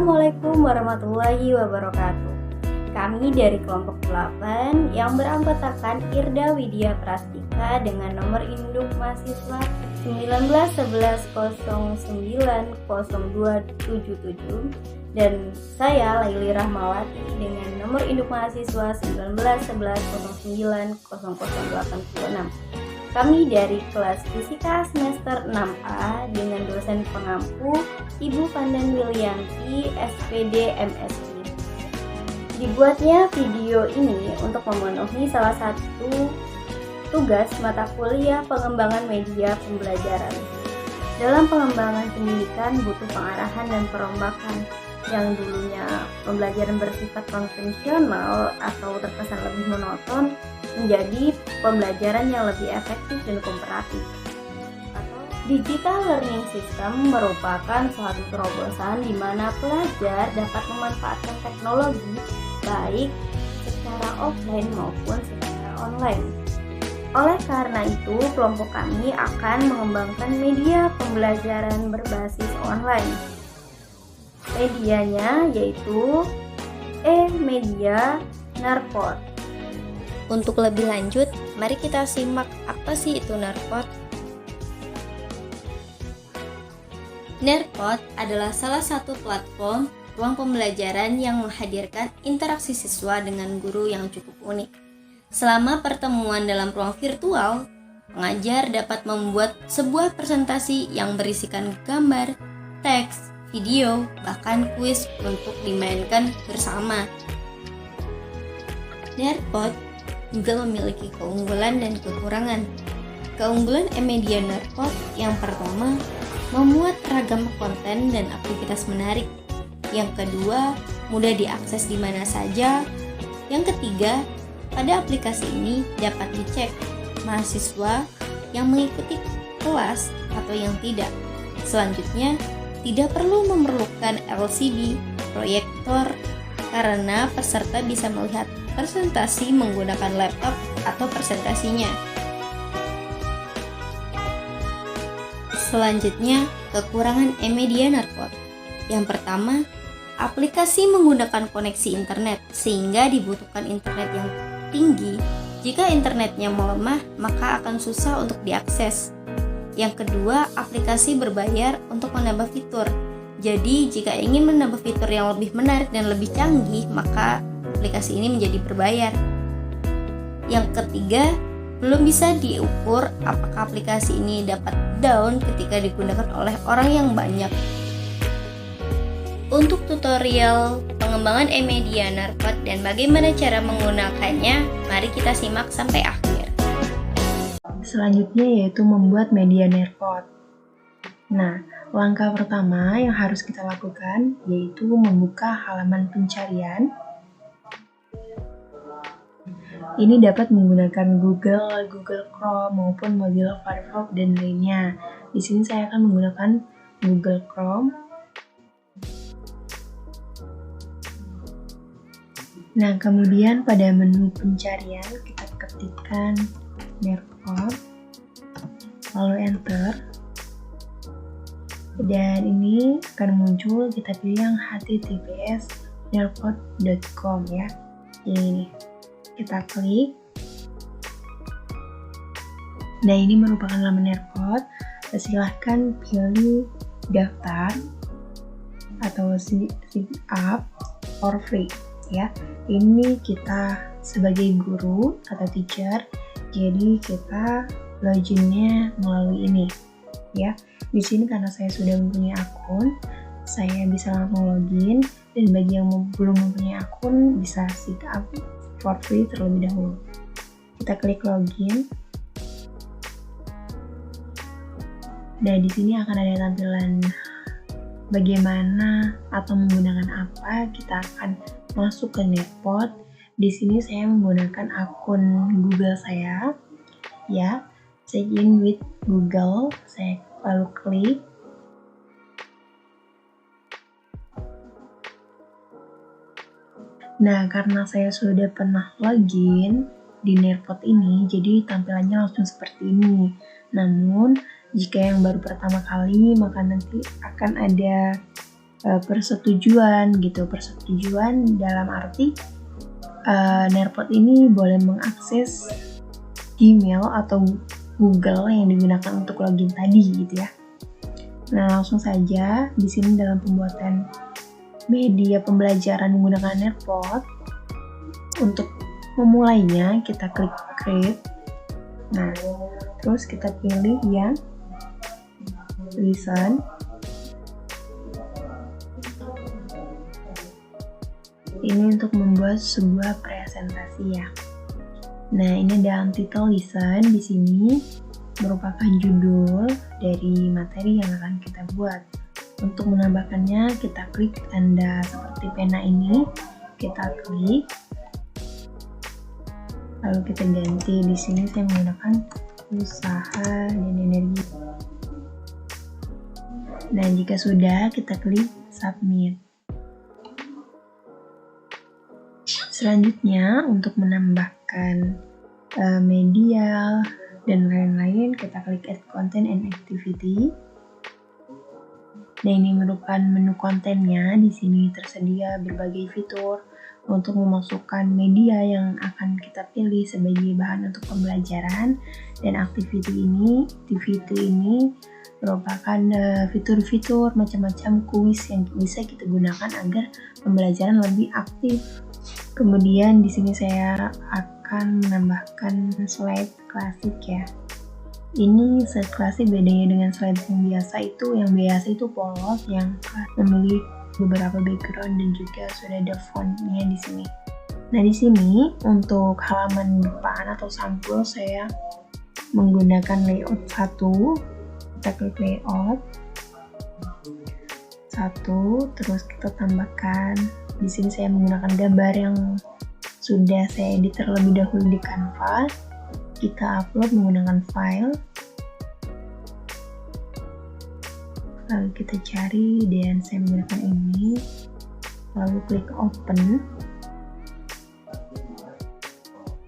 Assalamualaikum warahmatullahi wabarakatuh. Kami dari kelompok 8 yang beranggotakan Irda Widya Prastika dengan nomor induk mahasiswa 1911090277 dan saya Laili Rahmawati dengan nomor induk mahasiswa 1911090086. Kami dari kelas Fisika semester 6A dengan dosen pengampu Ibu Pandan Willianti, SPD MSI. Dibuatnya video ini untuk memenuhi salah satu tugas mata kuliah pengembangan media pembelajaran. Dalam pengembangan pendidikan butuh pengarahan dan perombakan yang dulunya pembelajaran bersifat konvensional atau terkesan lebih monoton menjadi pembelajaran yang lebih efektif dan kooperatif. Digital learning system merupakan suatu terobosan di mana pelajar dapat memanfaatkan teknologi baik secara offline maupun secara online. Oleh karena itu, kelompok kami akan mengembangkan media pembelajaran berbasis online. Medianya yaitu e-media Nerpot. Untuk lebih lanjut, mari kita simak apa sih itu Nerpot. Nerpot adalah salah satu platform ruang pembelajaran yang menghadirkan interaksi siswa dengan guru yang cukup unik. Selama pertemuan dalam ruang virtual, pengajar dapat membuat sebuah presentasi yang berisikan gambar, teks, video, bahkan kuis untuk dimainkan bersama. Nerpot juga memiliki keunggulan dan kekurangan. Keunggulan e-media Nerpot yang pertama, memuat ragam konten dan aktivitas menarik. Yang kedua, mudah diakses di mana saja. Yang ketiga, pada aplikasi ini dapat dicek mahasiswa yang mengikuti kelas atau yang tidak. Selanjutnya, tidak perlu memerlukan LCD, proyektor, karena peserta bisa melihat presentasi menggunakan laptop atau presentasinya. Selanjutnya, kekurangan e-media Nerpot. Yang pertama, aplikasi menggunakan koneksi internet sehingga dibutuhkan internet yang tinggi. Jika internetnya melemah, maka akan susah untuk diakses. Yang kedua, aplikasi berbayar untuk menambah fitur. Jadi, jika ingin menambah fitur yang lebih menarik dan lebih canggih, maka aplikasi ini menjadi berbayar. Yang ketiga, belum bisa diukur apakah aplikasi ini dapat down ketika digunakan oleh orang yang banyak. Untuk tutorial pengembangan e-media Nerpot dan bagaimana cara menggunakannya, mari kita simak sampai akhir. Selanjutnya yaitu membuat media Nerpot. Nah, langkah pertama yang harus kita lakukan yaitu membuka halaman pencarian. Ini dapat menggunakan Google Chrome maupun Mozilla Firefox dan lainnya. Di sini saya akan menggunakan Google Chrome. Nah, kemudian pada menu pencarian kita ketikkan Nerpot, lalu enter. Dan ini akan muncul, kita pilih yang https nerpot.com ya. Ini kita klik. Nah, ini merupakan laman Nerpot. Silahkan pilih daftar atau sign up for free ya. Ini kita sebagai guru atau teacher, jadi kita loginnya melalui ini ya. Di sini karena saya sudah mempunyai akun, saya bisa langsung login, dan bagi yang belum mempunyai akun bisa sign up for free terlebih dahulu. Kita klik login. Dan di sini akan ada tampilan bagaimana atau menggunakan apa. Kita akan masuk ke Nerpot. Di sini saya menggunakan akun Google saya, ya. Sign in with Google. Saya lalu klik. Nah, karena saya sudah pernah login di Nerpot ini, jadi tampilannya langsung seperti ini. Namun, jika yang baru pertama kali, maka nanti akan ada persetujuan gitu. Persetujuan dalam arti Nearpod ini boleh mengakses Gmail atau Google yang digunakan untuk login tadi gitu ya. Nah, langsung saja di sini dalam pembuatan media pembelajaran menggunakan Nearpod. Untuk memulainya kita klik create. Nah, terus kita pilih yang listen. Ini untuk membuat sebuah presentasi ya. Nah, ini ada title listen di sini merupakan judul dari materi yang akan kita buat. Untuk menambahkannya, kita klik tanda seperti pena ini, kita klik. Lalu kita ganti di sini saya menggunakan usaha dan energi. Nah, jika sudah, kita klik submit. Selanjutnya, untuk menambahkan media dan lain-lain, kita klik add content and activity. Nah, ini merupakan menu kontennya. Di sini tersedia berbagai fitur untuk memasukkan media yang akan kita pilih sebagai bahan untuk pembelajaran. Dan activity ini merupakan fitur-fitur macam-macam kuis yang bisa kita gunakan agar pembelajaran lebih aktif. Kemudian di sini saya akan menambahkan slide klasik ya. Ini slide klasik bedanya dengan slide yang biasa itu polos yang memiliki beberapa background dan juga sudah ada fontnya di sini. Nah, di sini untuk halaman depan atau sampul saya menggunakan layout 1. Kita klik layout 1, terus kita tambahkan. Di sini saya menggunakan gambar yang sudah saya edit terlebih dahulu di Canva. Kita upload menggunakan file. Lalu kita cari dan saya menggunakan ini. Lalu klik open.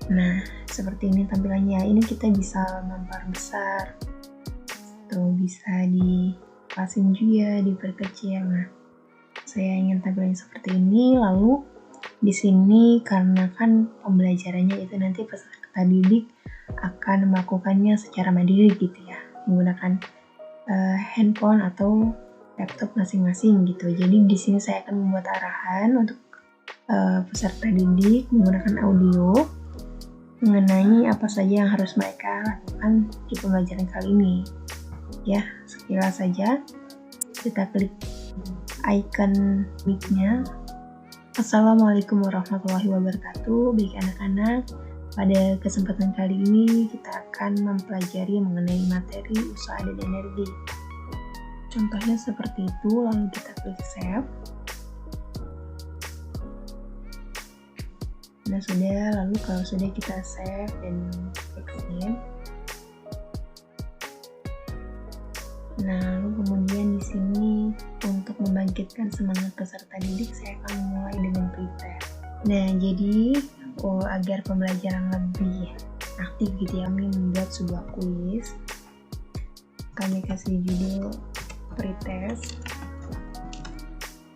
Nah, seperti ini tampilannya. Ini kita bisa memperbesar. Tuh, bisa dipasin juga, diperkecil. Nah, saya ingin tampilannya seperti ini. Lalu di sini karena kan pembelajarannya itu nanti peserta didik akan melakukannya secara mandiri gitu ya, menggunakan handphone atau laptop masing-masing gitu. Jadi di sini saya akan membuat arahan untuk peserta didik menggunakan audio mengenai apa saja yang harus mereka lakukan di pembelajaran kali ini. Ya, sekilas saja. Kita klik icon mic-nya. Assalamualaikum warahmatullahi wabarakatuh. Baik anak-anak, pada kesempatan kali ini kita akan mempelajari mengenai materi usaha dan energi. Contohnya seperti itu, lalu kita klik save. Nah, sudah, lalu kalau sudah kita save dan exit. Nah, lalu kemudian di sini untuk membangkitkan semangat peserta didik, saya akan mulai dengan prepare. Nah, jadi agar pembelajaran lebih aktif gitu ya, kami membuat sebuah kuis. Kami kasih judul pretest.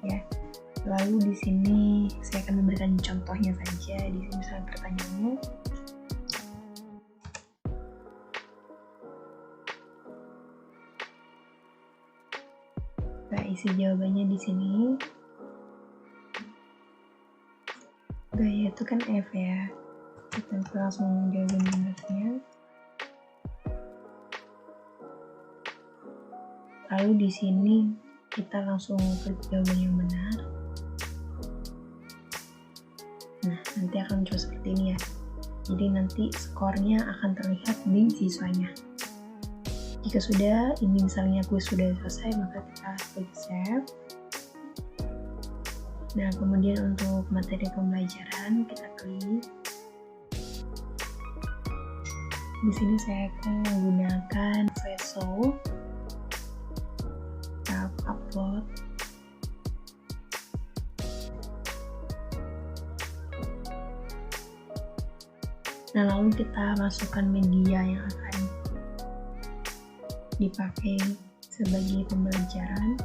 Ya. Lalu di sini saya akan memberikan contohnya saja. Di sini misalnya pertanyaannya. Nah, isi jawabannya di sini. Gaya itu kan F ya. Kita langsung jawaban benarnya. Lalu di sini kita langsung klik jawaban yang benar. Nah, nanti akan muncul seperti ini ya. Jadi nanti skornya akan terlihat di siswanya. Jika sudah, ini misalnya kuis sudah selesai, maka kita klik save. Nah, kemudian untuk materi pembelajaran kita klik. Di sini saya akan menggunakan Slideshow. Kita upload. Nah, lalu kita masukkan media yang akan dipakai sebagai pembelajaran.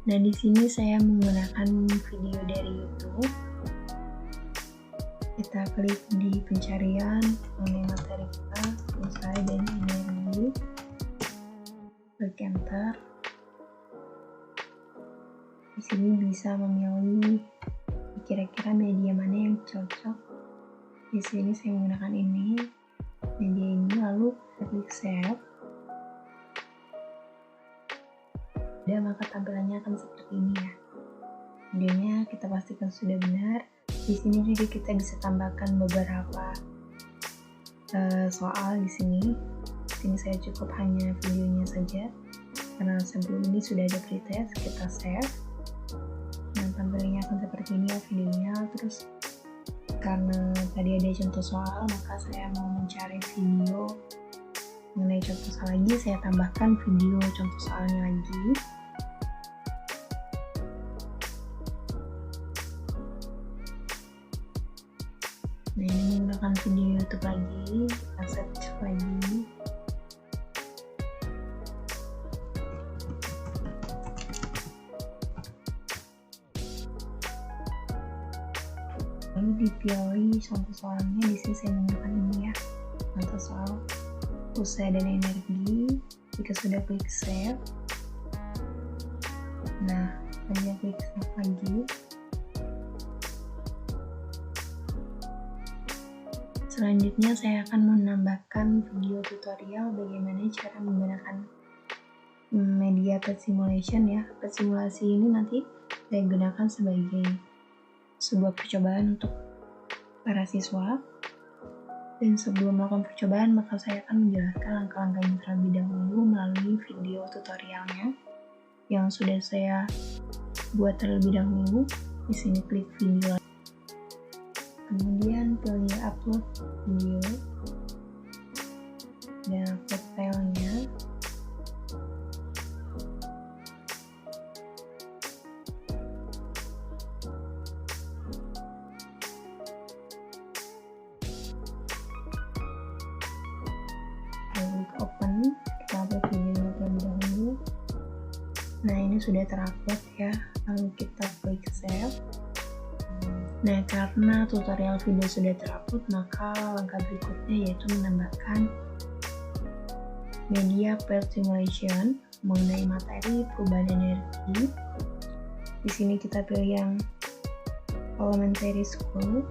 Nah, di sini saya menggunakan video dari YouTube. Kita klik di pencarian mengenai materi kita, selesai dan energi. Klik enter. Di sini bisa memilih kira-kira media mana yang cocok. Di sini saya menggunakan media ini, lalu klik save. Dan maka tampilannya akan seperti ini ya. Videonya kita pastikan sudah benar. Di sini juga kita bisa tambahkan beberapa soal di sini. Di sini saya cukup hanya videonya saja karena sebelum ini sudah ada pretest. Kita save. Nah, tampilannya akan seperti ini ya videonya. Terus karena tadi ada contoh soal, maka saya mau mencari video mengenai contoh soal lagi. Saya tambahkan video contoh soalnya lagi. Nah, ini menggunakan video YouTube lagi. Kita search lagi. Lalu dipilih contoh soalnya. Di sini saya menggunakan ini ya, contoh soal usaha dan energi. Jika sudah klik save, nah hanya klik save lagi. Selanjutnya saya akan menambahkan video tutorial bagaimana cara menggunakan media pet simulation ya. Pet simulasi ini nanti saya gunakan sebagai sebuah percobaan untuk para siswa. Dan sebelum melakukan percobaan, maka saya akan menjelaskan langkah-langkahnya terlebih dahulu melalui video tutorialnya yang sudah saya buat terlebih dahulu. Di sini klik video. Kemudian pilih upload video dan upload filenya. Klik open, kita upload videonya terlebih dahulu. Nah, ini sudah terupload ya, lalu kita klik save. Nah, karena tutorial video sudah terupload, maka langkah berikutnya yaitu menambahkan media pet simulation mengenai materi perubahan energi. Di sini kita pilih yang elementary school.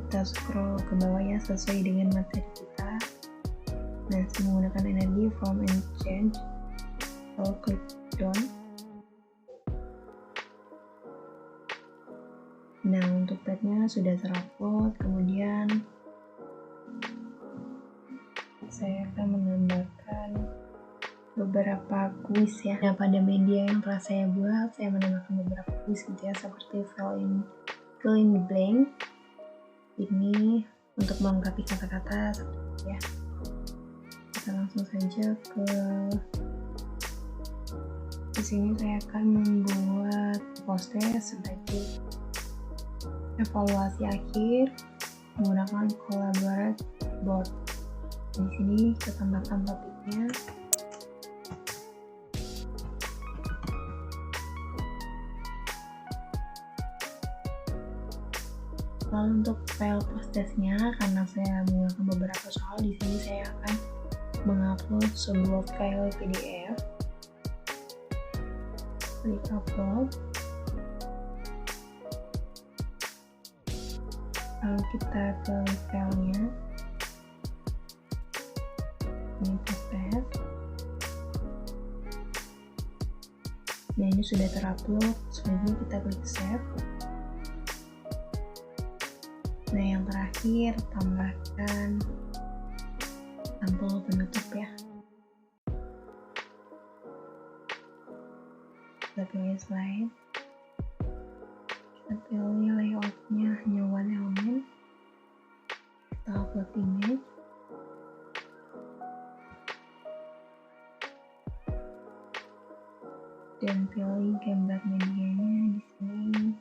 Kita scroll ke bawah ya, sesuai dengan materi kita. Nah, saya menggunakan energi from and change. Lalu klik done. Nah, untuk petnya sudah terupload. Kemudian saya akan menambahkan beberapa kuis ya. Nah, pada media yang telah saya buat, saya menambahkan beberapa kuis gitu ya, seperti fill in the blank. Ini untuk melengkapi kata-kata ya. Kita langsung saja ke di sini. Saya akan membuat post-test sebagai evaluasi akhir menggunakan collaborate board. Di sini kita tambahkan topiknya. Lalu untuk file post-testnya, karena saya menggunakan beberapa soal, di sini saya akan mengupload sebuah file PDF. Klik upload. Lalu kita pilih filenya. Ini post-test. Nah, ini sudah terupload. Selanjutnya kita klik save. Nah, yang terakhir tambahkan sampul penutup ya. Kita pilih slide. Kita pilih layoutnya hanya one element. Kita upload image. Dan pilih gambar medianya di sini.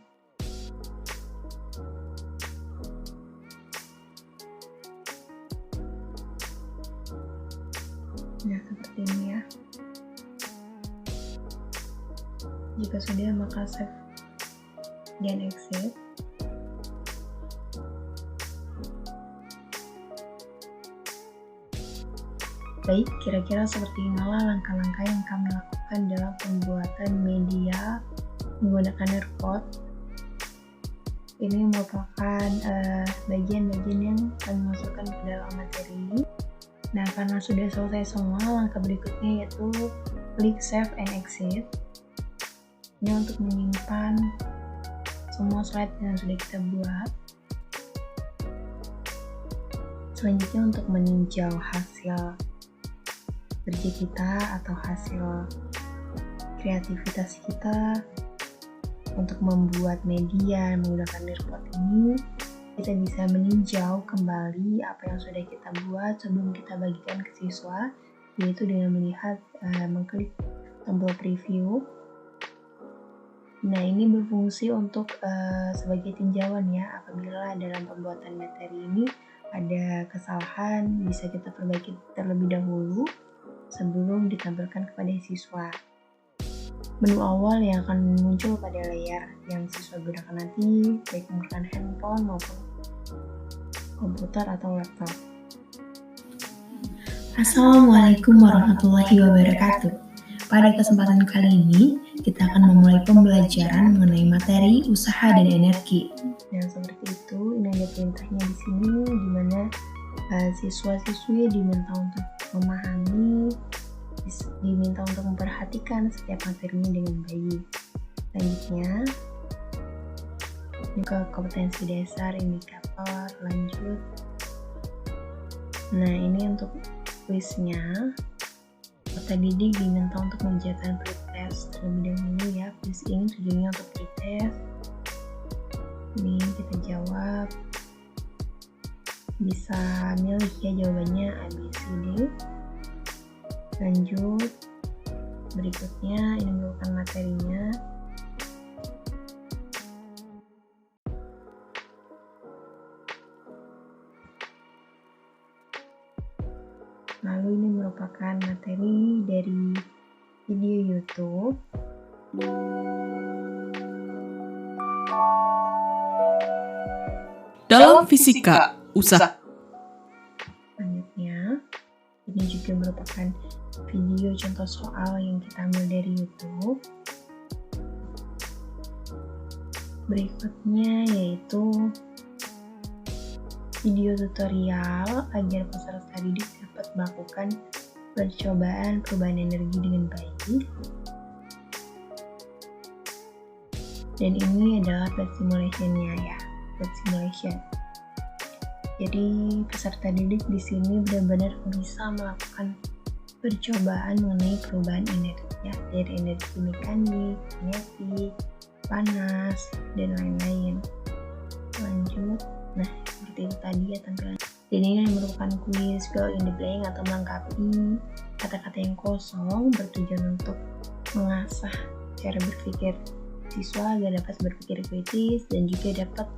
Nah, seperti ini ya. Jika sudah, maka save dan exit. Baik, kira-kira seperti inilah langkah-langkah yang kami lakukan dalam pembuatan media menggunakan Nearpod. Ini merupakan bagian-bagian yang kami masukkan ke dalam materi. Nah, karena sudah selesai semua, langkah berikutnya yaitu klik save and exit. Ini untuk menyimpan semua slide yang sudah kita buat. Selanjutnya untuk meninjau hasil kerja kita atau hasil kreativitas kita untuk membuat media menggunakan Nearpod ini, kita bisa meninjau kembali apa yang sudah kita buat sebelum kita bagikan ke siswa, yaitu dengan melihat mengklik tombol preview. Nah, ini berfungsi untuk sebagai tinjauan ya, apabila dalam pembuatan materi ini ada kesalahan, bisa kita perbaiki terlebih dahulu sebelum ditampilkan kepada siswa. Menu awal yang akan muncul pada layar yang siswa gunakan nanti, baik menggunakan handphone maupun komputer atau laptop. Assalamualaikum warahmatullahi wabarakatuh. Pada kesempatan kali ini, kita akan memulai pembelajaran mengenai materi usaha dan energi. Nah, seperti itu, ini ada perintahnya di sini, di mana siswa-siswi diminta untuk memahami, diminta untuk memperhatikan setiap materinya dengan baik. Selanjutnya, ini ke kompetensi dasar, indikator, lanjut. Nah, ini untuk kuisnya. Peserta didik diminta untuk mengerjakan pretest terlebih dahulu ya. Kuis ini tujuannya untuk pretest. Ini kita jawab. Bisa milih ya jawabannya A, B, C, D. Lanjut. Berikutnya ini merupakan materinya. Lalu ini merupakan materi dari video YouTube. Dalam fisika, usaha. Selanjutnya, ini juga merupakan video contoh soal yang kita ambil dari YouTube. Berikutnya yaitu video tutorial agar peserta didik dapat melakukan percobaan perubahan energi dengan baik. Dan ini adalah flight simulation-nya ya, flight simulation. Jadi peserta didik di sini benar-benar bisa melakukan percobaan mengenai perubahan energi ya, dari energi mekanik, kinetik, panas, dan lain-lain. Lanjut. Nah, seperti itu tadi ya tampilan. Dan ini merupakan kuis fill in the blank atau melengkapi kata-kata yang kosong, bertujuan untuk mengasah cara berpikir siswa agar dapat berpikir kritis dan juga dapat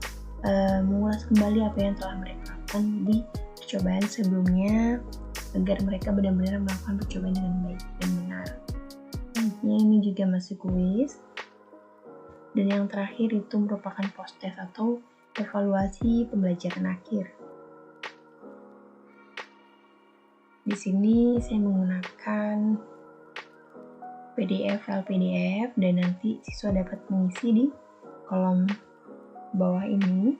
mengulas kembali apa yang telah mereka lakukan di percobaan sebelumnya agar mereka benar-benar melakukan percobaan dengan baik dan benar. Selanjutnya ini juga masih kuis. Dan yang terakhir itu merupakan post-test atau evaluasi pembelajaran akhir. Di sini saya menggunakan file PDF dan nanti siswa dapat mengisi di kolom bawah ini.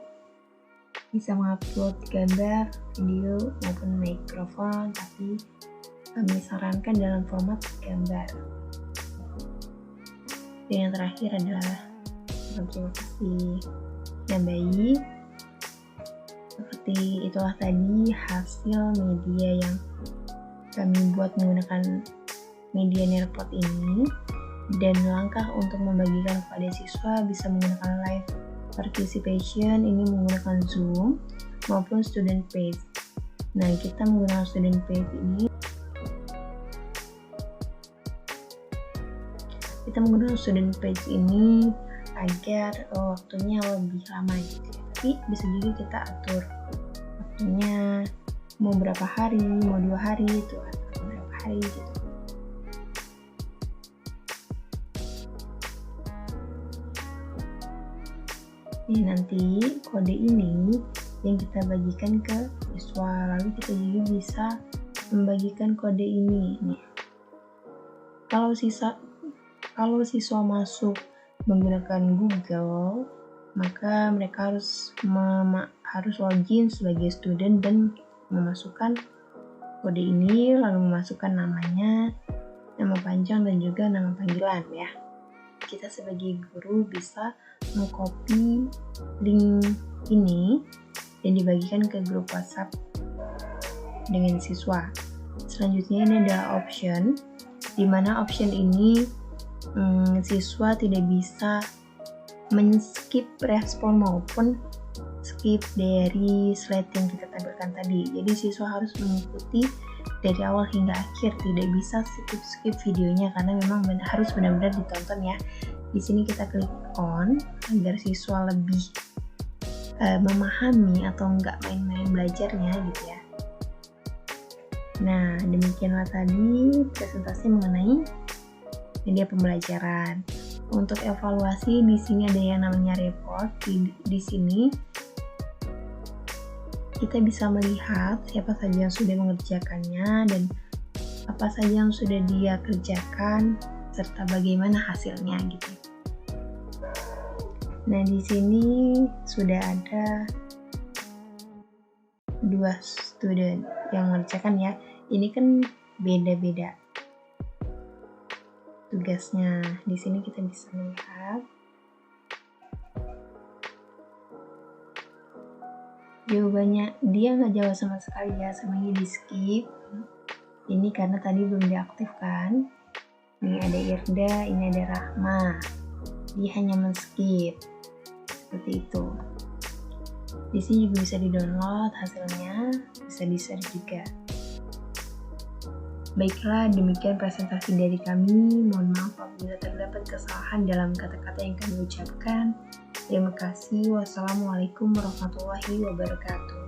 Bisa mengupload gambar, video maupun mikrofon, tapi kami sarankan dalam format gambar. Dan yang terakhir adalah terima kasih yang baik. Seperti itulah tadi hasil media yang kami buat menggunakan media Nearpod ini. Dan langkah untuk membagikan kepada siswa bisa menggunakan live participation, ini menggunakan Zoom maupun student page. Nah, kita menggunakan student page ini. Kita menggunakan student page ini agar waktunya lebih lama gitu ya. Tapi bisa juga kita atur waktunya mau berapa hari, mau 2 hari itu atau berapa hari gitu. Ya, nanti kode ini yang kita bagikan ke siswa, lalu kita juga bisa membagikan kode ini nih. Kalau siswa masuk menggunakan Google, maka mereka harus login sebagai student dan memasukkan kode ini, lalu memasukkan namanya, nama panjang dan juga nama panggilan ya. Kita sebagai guru bisa mengcopy link ini dan dibagikan ke grup WhatsApp dengan siswa. Selanjutnya ini adalah option, di mana option ini siswa tidak bisa men-skip respon maupun skip dari slide yang kita tampilkan tadi. Jadi siswa harus mengikuti dari awal hingga akhir, tidak bisa skip videonya karena memang harus benar-benar ditonton ya. Di sini kita klik on agar siswa lebih memahami atau enggak main-main belajarnya gitu ya. Nah, demikianlah tadi presentasi mengenai media pembelajaran. Untuk evaluasi di sini ada yang namanya report. Di sini kita bisa melihat siapa saja yang sudah mengerjakannya dan apa saja yang sudah dia kerjakan serta bagaimana hasilnya gitu. Nah, di sini sudah ada 2 student yang mengerjakan ya. Ini kan beda-beda tugasnya. Di sini kita bisa melihat jawabannya dia nggak jawab sama sekali ya, semuanya di skip. Ini karena tadi belum diaktifkan. Ini ada Irda, ini ada Rahma. Dia hanya men-skip seperti itu. Di sini juga bisa di-download hasilnya, bisa di-share juga. Baiklah, demikian presentasi dari kami. Mohon maaf apabila terdapat kesalahan dalam kata-kata yang kami ucapkan. Terima kasih. Wassalamualaikum warahmatullahi wabarakatuh.